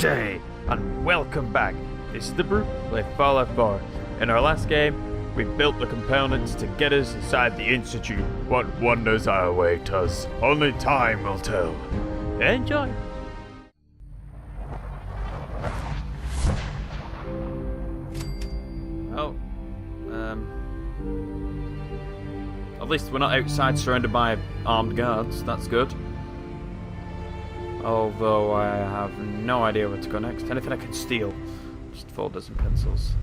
day, and welcome back. This is the group play Fallout 4. In our last game, we built the components to get us inside the Institute. What wonders await us, only time will tell. Enjoy! Oh, at least we're not outside surrounded by armed guards, that's good. Although I have no idea where to go next. Anything I can steal? Just folders and pencils.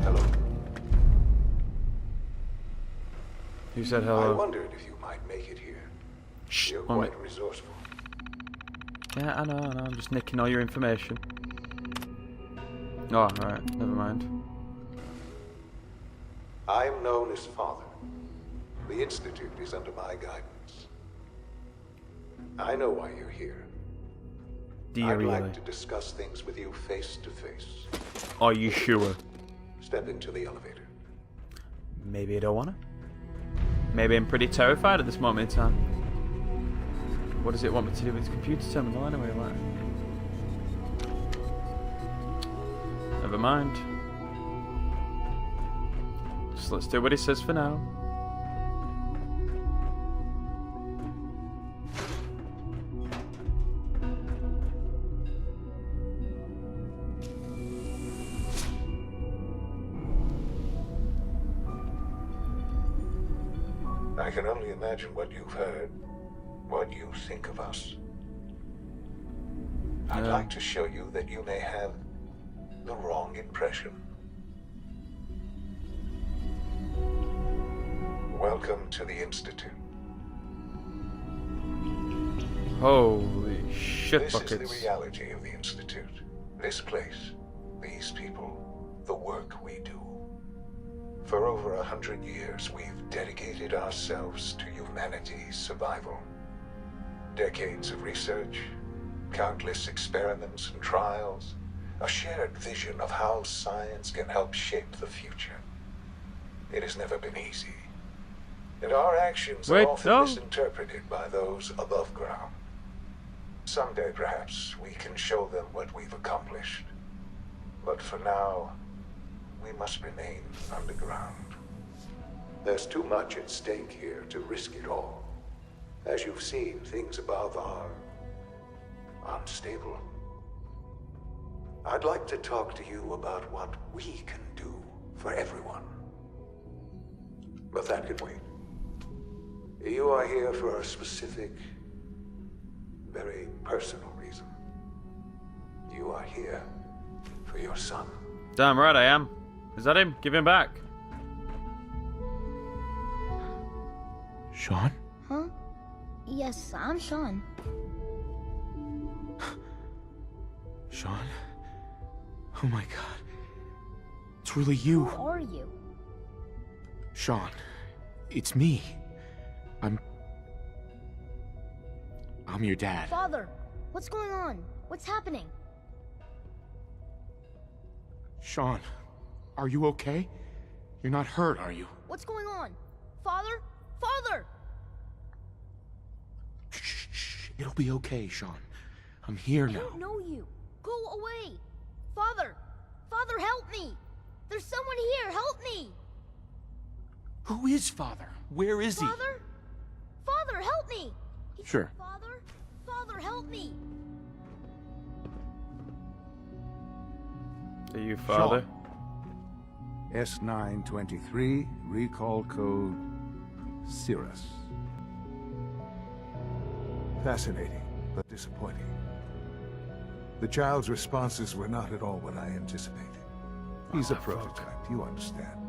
Hello. Who said hello? I wondered if you might make it here. Shh, You're quite resourceful. Yeah, I know, I'm just nicking all your information. Oh, alright, never mind. I am known as Father. The Institute is under my guidance. I know why you're here. Do you I'd really? like to discuss things with you face to face. Are you sure? Step into the elevator. Maybe I don't wanna. Maybe I'm pretty terrified at this moment in time. What does it want me to do with its computer terminal anyway, like? Never mind. Just let's do what he says for now. I can only imagine what you've heard, what you think of us. I'd like to show you that you may have the wrong impression. Welcome to the Institute. Holy shit This buckets. is the reality of the Institute. This place, these people, the work we do. For over 100 years, we've dedicated ourselves to humanity's survival. Decades of research, countless experiments and trials, a shared vision of how science can help shape the future. It has never been easy. And our actions are often misinterpreted by those above ground. Someday, perhaps, we can show them what we've accomplished. But for now, we must remain underground. There's too much at stake here to risk it all. As you've seen, things above are unstable. I'd like to talk to you about what we can do for everyone. But that can wait. You are here for a specific, very personal reason. You are here for your son. Damn right I am. Is that him? Give him back. Sean? Huh? Yes, I'm Sean. Sean? Oh my god. It's really you. Who are you? Sean, it's me. I'm your dad. Father, what's going on? What's happening? Sean, are you okay? You're not hurt, are you? What's going on? Father? Father! Shh. It'll be okay, Sean. I'm here now. I don't know you. Go away. Father! Father, help me! There's someone here, help me! Who is Father? Where is he? Father? Father, help me! Sure. Father? Father, help me! Are you father? S923, recall code Cirrus. Fascinating, but disappointing. The child's responses were not at all what I anticipated. He's a prototype, you understand.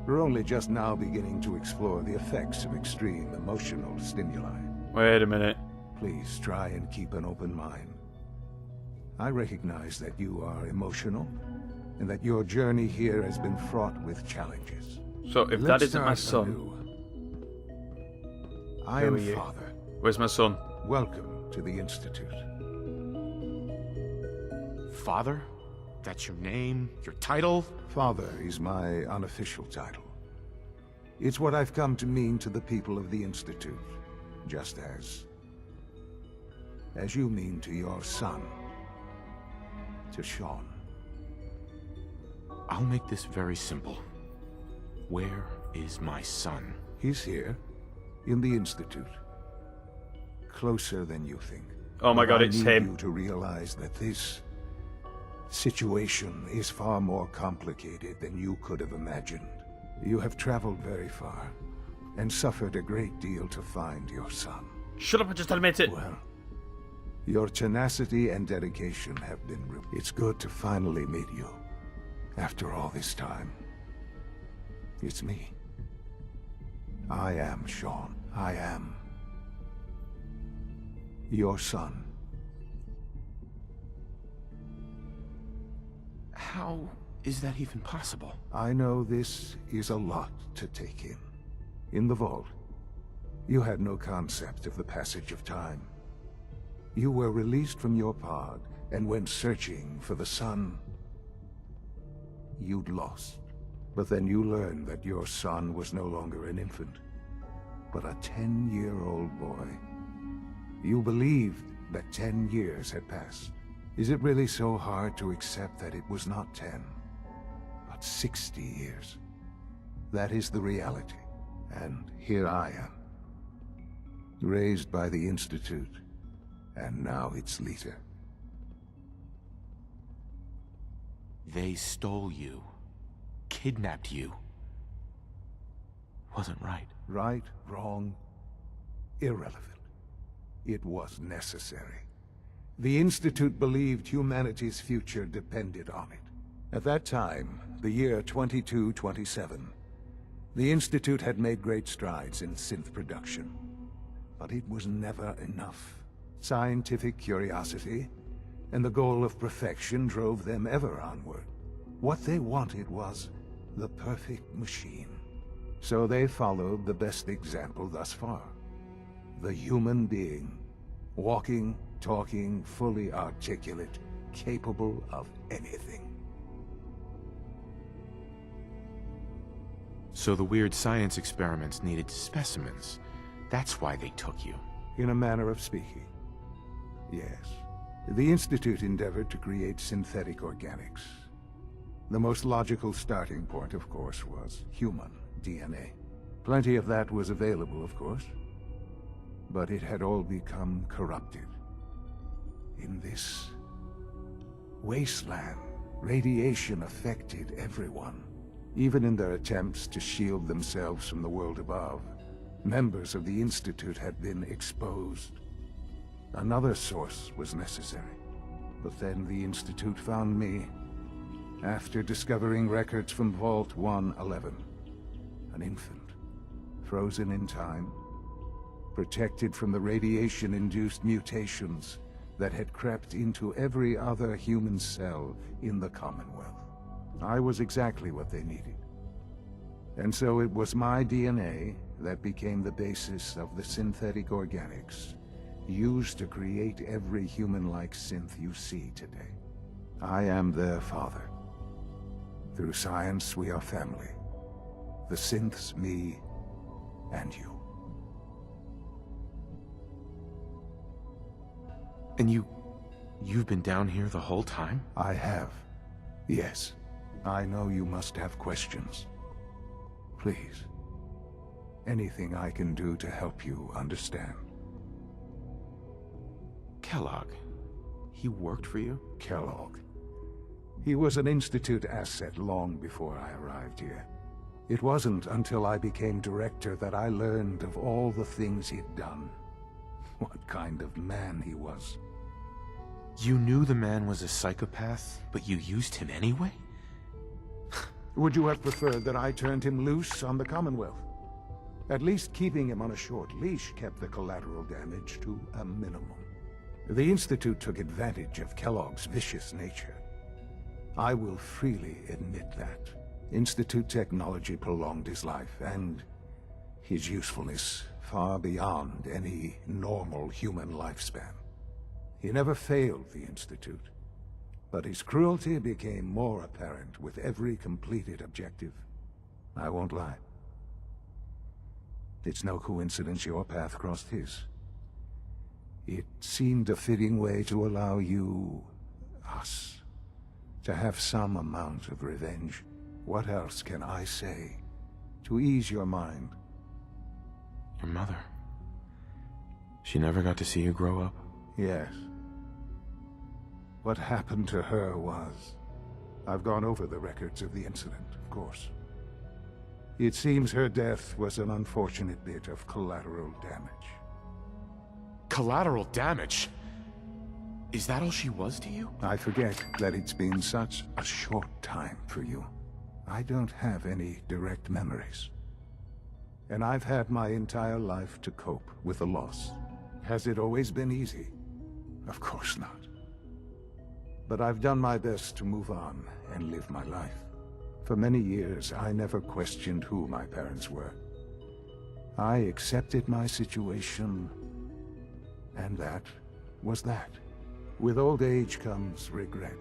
We're only just now beginning to explore the effects of extreme emotional stimuli. Wait a minute. Please try and keep an open mind. I recognize that you are emotional, and that your journey here has been fraught with challenges. So if that isn't my son, anew. I who am are you? Father. Where's my son? Welcome to the Institute. Father? That's your name? Your title? Father is my unofficial title. It's what I've come to mean to the people of the Institute. Just as you mean to your son, to Sean. I'll make this very simple. Where is my son? He's here, in the Institute. Closer than you think. Oh my But god, I it's need him. you to realize that this situation is far more complicated than you could have imagined. You have traveled very far, and suffered a great deal to find your son. Shut up and just admit it. Well, your tenacity and dedication have been It's good to finally meet you. After all this time. It's me. I am Sean. I am your son. How is that even possible? I know this is a lot to take in. In the vault, you had no concept of the passage of time. You were released from your pod and went searching for the son you'd lost. But then you learned that your son was no longer an infant, but a 10-year-old boy. You believed that 10 years had passed. Is it really so hard to accept that it was not 10, but 60 years? That is the reality. And here I am, raised by the Institute, and now its leader. They stole you. Kidnapped you. Wasn't right. Right, wrong, irrelevant. It was necessary. The Institute believed humanity's future depended on it. At that time, the year 2227, the Institute had made great strides in synth production. But it was never enough. Scientific curiosity and the goal of perfection drove them ever onward. What they wanted was the perfect machine. So they followed the best example thus far. The human being. Walking, talking, fully articulate, capable of anything. So the weird science experiments needed specimens. That's why they took you. In a manner of speaking. Yes. The Institute endeavored to create synthetic organics. The most logical starting point, of course, was human DNA. Plenty of that was available, of course. But it had all become corrupted. In this wasteland, radiation affected everyone. Even in their attempts to shield themselves from the world above, members of the Institute had been exposed. Another source was necessary. But then the Institute found me, after discovering records from Vault 111. An infant, frozen in time, protected from the radiation-induced mutations that had crept into every other human cell in the Commonwealth. I was exactly what they needed. And so it was my DNA that became the basis of the synthetic organics used to create every human-like synth you see today. I am their father. Through science, we are family. The synths, me, and you. And you've been down here the whole time? I have. Yes. I know you must have questions. Please. Anything I can do to help you understand. Kellogg. He worked for you? Kellogg. He was an Institute asset long before I arrived here. It wasn't until I became director that I learned of all the things he'd done. What kind of man he was. You knew the man was a psychopath, but you used him anyway? Would you have preferred that I turned him loose on the Commonwealth? At least keeping him on a short leash kept the collateral damage to a minimum. The Institute took advantage of Kellogg's vicious nature. I will freely admit that. Institute technology prolonged his life, and his usefulness far beyond any normal human lifespan. He never failed the Institute, but his cruelty became more apparent with every completed objective. I won't lie. It's no coincidence your path crossed his. It seemed a fitting way to allow you, us, to have some amount of revenge. What else can I say to ease your mind? Your mother. She never got to see you grow up? Yes. What happened to her was... I've gone over the records of the incident, of course. It seems her death was an unfortunate bit of collateral damage. Collateral damage? Is that all she was to you? I forget that it's been such a short time for you. I don't have any direct memories. And I've had my entire life to cope with the loss. Has it always been easy? Of course not. But I've done my best to move on and live my life. For many years, I never questioned who my parents were. I accepted my situation, and that was that. With old age comes regret.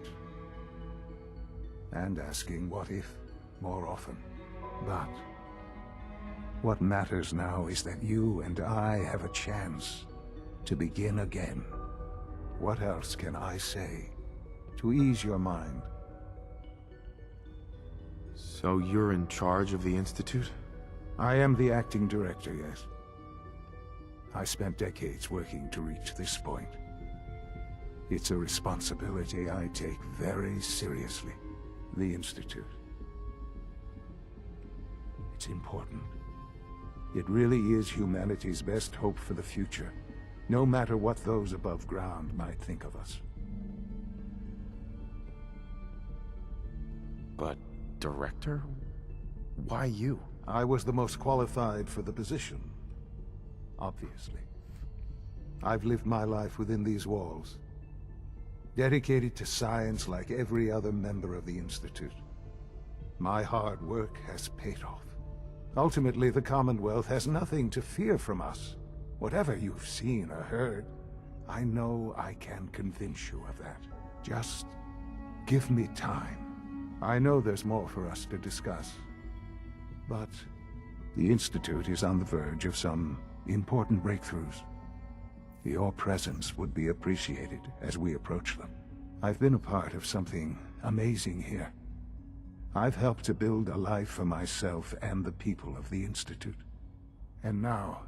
And asking what if more often. But what matters now is that you and I have a chance to begin again. What else can I say to ease your mind? So you're in charge of the Institute? I am the acting director, yes. I spent decades working to reach this point. It's a responsibility I take very seriously. The Institute. It's important. It really is humanity's best hope for the future, no matter what those above ground might think of us. But, director? Why you? I was the most qualified for the position, obviously. I've lived my life within these walls, dedicated to science like every other member of the Institute. My hard work has paid off. Ultimately, the Commonwealth has nothing to fear from us. Whatever you've seen or heard, I know I can convince you of that. Just give me time. I know there's more for us to discuss. But the Institute is on the verge of some important breakthroughs. Your presence would be appreciated as we approach them. I've been a part of something amazing here. I've helped to build a life for myself and the people of the Institute. And now,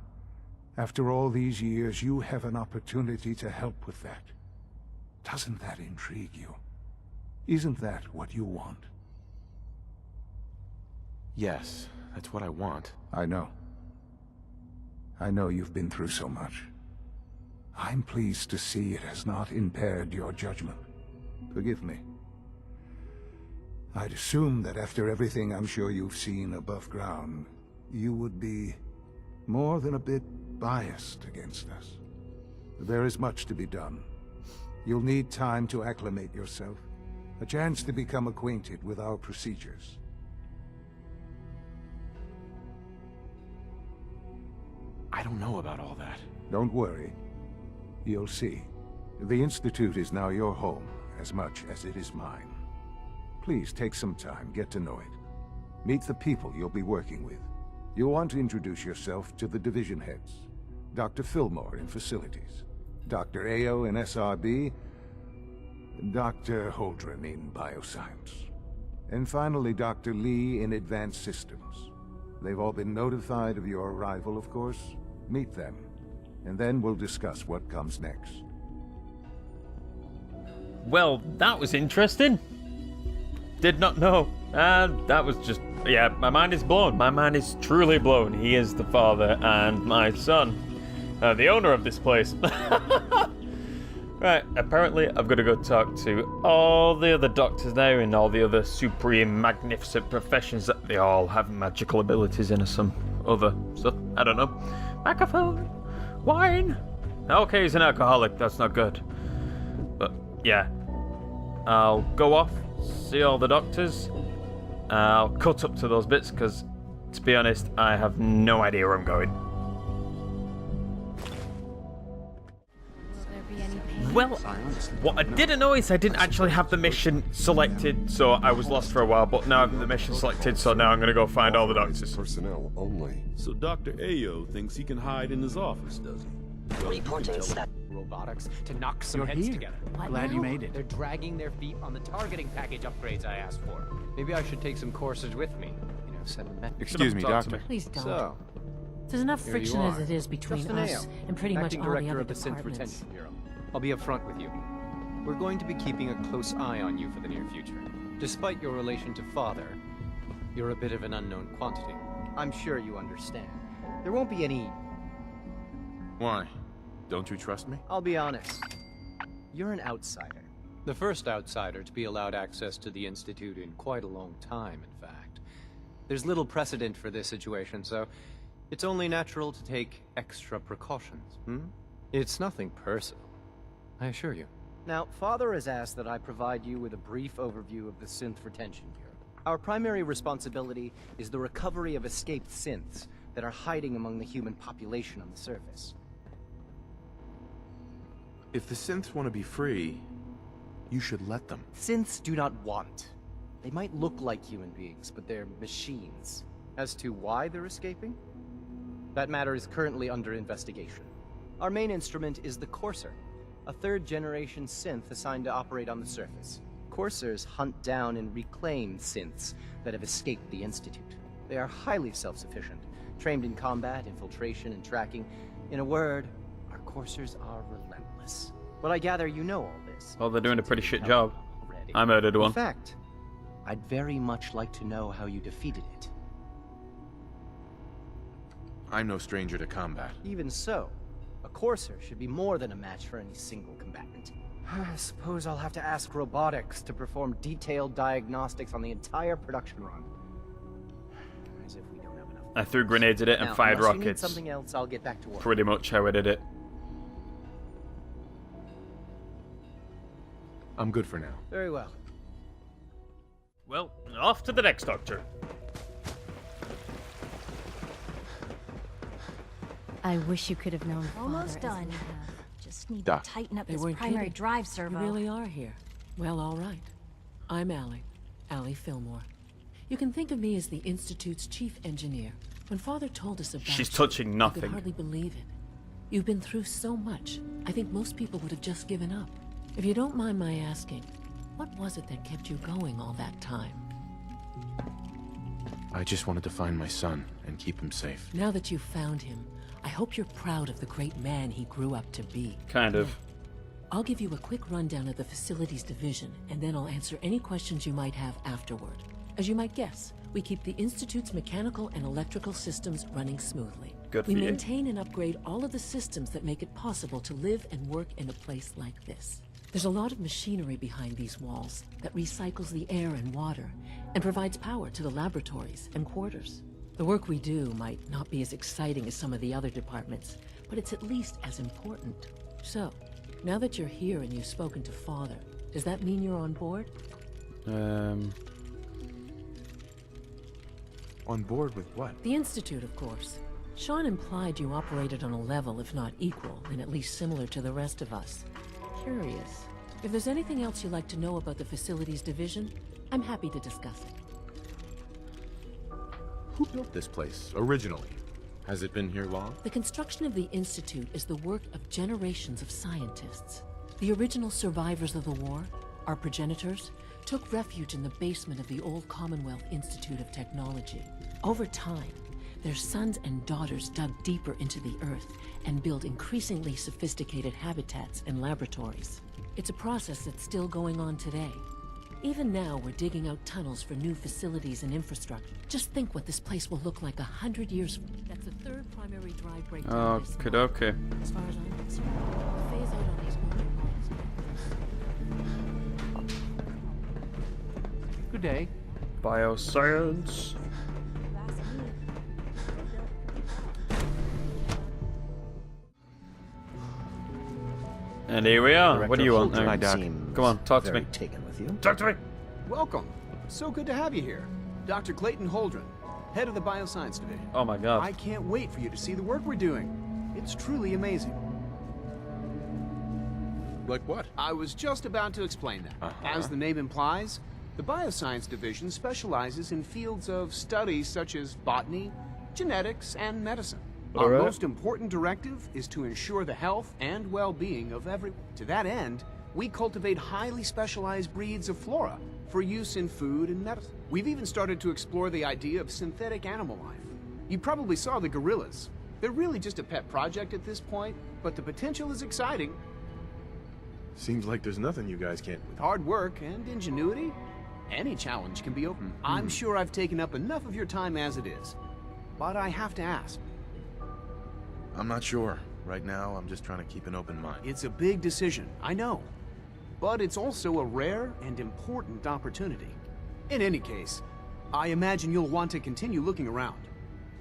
after all these years, you have an opportunity to help with that. Doesn't that intrigue you? Isn't that what you want? Yes, that's what I want. I know. I know you've been through so much. I'm pleased to see it has not impaired your judgment. Forgive me. I'd assume that after everything I'm sure you've seen above ground, you would be more than a bit biased against us. There is much to be done. You'll need time to acclimate yourself, a chance to become acquainted with our procedures. I don't know about all that. Don't worry. You'll see. The Institute is now your home, as much as it is mine. Please take some time, get to know it. Meet the people you'll be working with. You'll want to introduce yourself to the division heads. Dr. Fillmore in Facilities, Dr. Ayo in SRB, Dr. Holdren in Bioscience, and finally Dr. Lee in Advanced Systems. They've all been notified of your arrival, of course. Meet them, and then we'll discuss what comes next. Well, that was interesting. Did not know. That was just... yeah, my mind is blown. My mind is truly blown. He is the father and my son. The owner of this place. Right, apparently I've got to go talk to all the other doctors now in all the other supreme, magnificent professions that they all have magical abilities in or some other stuff. I don't know. Microphone? Wine? Okay, he's an alcoholic. That's not good. But, yeah. I'll go off, see all the doctors. I'll cut up to those bits because, to be honest, I have no idea where I'm going. Will there be any pain? Well, what I didn't know is I didn't actually have the mission selected, so I was lost for a while, but now I have the mission selected, so now I'm gonna go find all the doctors. Personnel only. So Dr. Ayo thinks he can hide in his office, does he? Reporting robotics to knock some heads together. Glad you made it. They're dragging their feet on the targeting package upgrades I asked for. Maybe I should take some courses with me. You know, send them back. Excuse me, Doctor. Please don't. So, There's enough here friction you as are. it is between Justin us Ayo, and pretty much acting all the director other of the Synth departments. Retention Bureau. I'll be upfront with you. We're going to be keeping a close eye on you for the near future. Despite your relation to Father, you're a bit of an unknown quantity. I'm sure you understand. There won't be any... Why? Don't you trust me? I'll be honest. You're an outsider. The first outsider to be allowed access to the Institute in quite a long time, in fact. There's little precedent for this situation, so it's only natural to take extra precautions, It's nothing personal, I assure you. Now, Father has asked that I provide you with a brief overview of the Synth Retention Bureau. Our primary responsibility is the recovery of escaped synths that are hiding among the human population on the surface. If the synths want to be free, you should let them. Synths do not want. They might look like human beings, but they're machines. As to why they're escaping? That matter is currently under investigation. Our main instrument is the Courser, a third-generation synth assigned to operate on the surface. Coursers hunt down and reclaim synths that have escaped the Institute. They are highly self-sufficient, trained in combat, infiltration, and tracking. In a word, our Coursers are relentless. But I gather you know all this. Well, they're doing a pretty Since shit you job. already. I murdered one. In fact, I'd very much like to know how you defeated it. I'm no stranger to combat. Even so, a Courser should be more than a match for any single combatant. I suppose I'll have to ask robotics to perform detailed diagnostics on the entire production run. As if we don't have enough. I threw grenades at it and Now, fired unless you need rockets. something else, I'll get back to work. Pretty much how I did it. I'm good for now. Very well. Well, off to the next doctor. I wish you could have known Almost Father as done. we have. Just need Doc. to tighten up They this weren't primary kidding. drive You servo. really are here. Well, all right. I'm Allie Fillmore. You can think of me as the Institute's chief engineer. When Father told us about She's you, touching I could nothing. hardly believe it. You've been through so much. I think most people would have just given up. If you don't mind my asking, what was it that kept you going all that time? I just wanted to find my son and keep him safe. Now that you've found him, I hope you're proud of the great man he grew up to be. Kind of. I'll give you a quick rundown of the facilities division, and then I'll answer any questions you might have afterward. As you might guess, we keep the Institute's mechanical and electrical systems running smoothly. Good for We you. maintain and upgrade all of the systems that make it possible to live and work in a place like this. There's a lot of machinery behind these walls that recycles the air and water and provides power to the laboratories and quarters. The work we do might not be as exciting as some of the other departments, but it's at least as important. So, now that you're here and you've spoken to Father, does that mean you're on board? On board with what? The Institute, of course. Sean implied you operated on a level, if not equal, and at least similar to the rest of us. Curious. If there's anything else you'd like to know about the facilities division, I'm happy to discuss it. Who built this place, originally? Has it been here long? The construction of the Institute is the work of generations of scientists. The original survivors of the war, our progenitors, took refuge in the basement of the old Commonwealth Institute of Technology. Over time, their sons and daughters dug deeper into the earth and built increasingly sophisticated habitats and laboratories. It's a process that's still going on today. Even now, we're digging out tunnels for new facilities and infrastructure. Just think what this place will look like 100 years from now. That's the third primary drive breakdown. this month. Okay. As far as I'm concerned, the phase out on these older models. Good day. Bioscience. And here we are. What do you want now? Hi, Doc. Come on, talk to me. Taken with you. Talk to me. Welcome. So good to have you here. Dr. Clayton Holdren, head of the Bioscience Division. Oh my god. I can't wait for you to see the work we're doing. It's truly amazing. Like what? I was just about to explain that. As the name implies, the Bioscience Division specializes in fields of study such as botany, genetics, and medicine. Our most important directive is to ensure the health and well-being of everyone. To that end, we cultivate highly specialized breeds of flora for use in food and medicine. We've even started to explore the idea of synthetic animal life. You probably saw the gorillas. They're really just a pet project at this point, but the potential is exciting. Seems like there's nothing you guys can't... With hard work and ingenuity, any challenge can be open. I'm sure I've taken up enough of your time as it is, but I have to ask. I'm not sure. Right now, I'm just trying to keep an open mind. It's a big decision, I know. But it's also a rare and important opportunity. In any case, I imagine you'll want to continue looking around.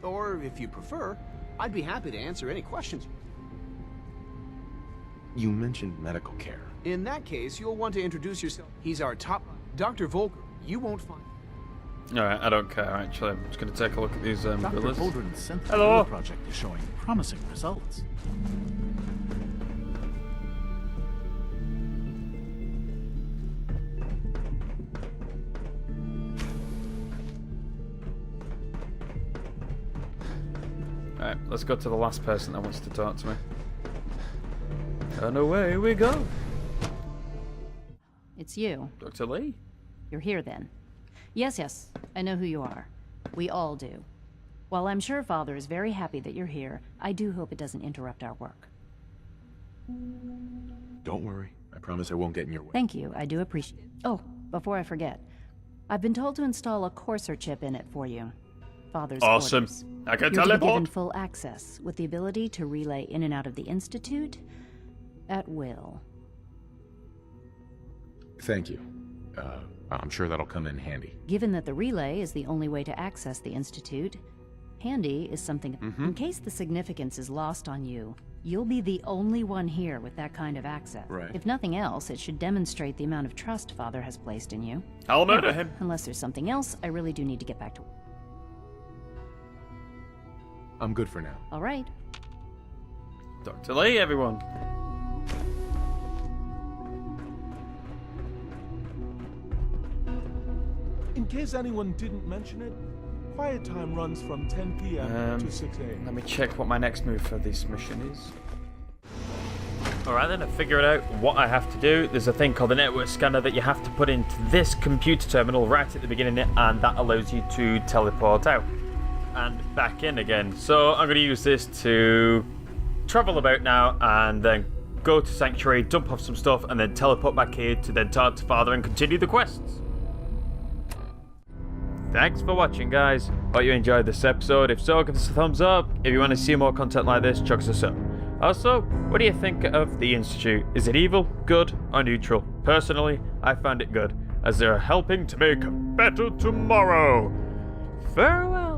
Or, if you prefer, I'd be happy to answer any questions. You mentioned medical care. In that case, you'll want to introduce yourself. He's our top... Dr. Volker. You won't find... Alright, I don't care actually. I'm just going to take a look at these Dr. gorillas. Holdren's Synth Hello. Gorilla project is showing promising results. Alright, let's go to the last person that wants to talk to me. And away we go. It's you. Dr. Lee? You're here then. Yes, I know who you are. We all do. While I'm sure Father is very happy that you're here, I do hope it doesn't interrupt our work. Don't worry. I promise I won't get in your way. Thank you, I do appreciate... Oh, before I forget. I've been told to install a Courser chip in it for you. Father's Awesome. orders. I can You're to be given teleport. full access, with the ability to relay in and out of the Institute at will. Thank you. I'm sure that'll come in handy. Given that the relay is the only way to access the Institute, handy is something... In case the significance is lost on you, you'll be the only one here with that kind of access. Right. If nothing else, it should demonstrate the amount of trust Father has placed in you. I'll murder him. Unless there's something else, I really do need to get back to... I'm good for now. All right. Dr. Lee, everyone. In case anyone didn't mention it, quiet time runs from 10 p.m. to 6 a.m. Let me check what my next move for this mission is. Alright then, I figured out what I have to do. There's a thing called a network scanner that you have to put into this computer terminal right at the beginning, and that allows you to teleport out and back in again. So I'm going to use this to travel about now and then go to Sanctuary, dump off some stuff, and then teleport back here to then talk to Father and continue the quests. Thanks for watching, guys. Hope you enjoyed this episode. If so, give us a thumbs up. If you want to see more content like this, chuck us a sub. Also, what do you think of the Institute? Is it evil, good, or neutral? Personally, I found it good, as they're helping to make a better tomorrow. Farewell.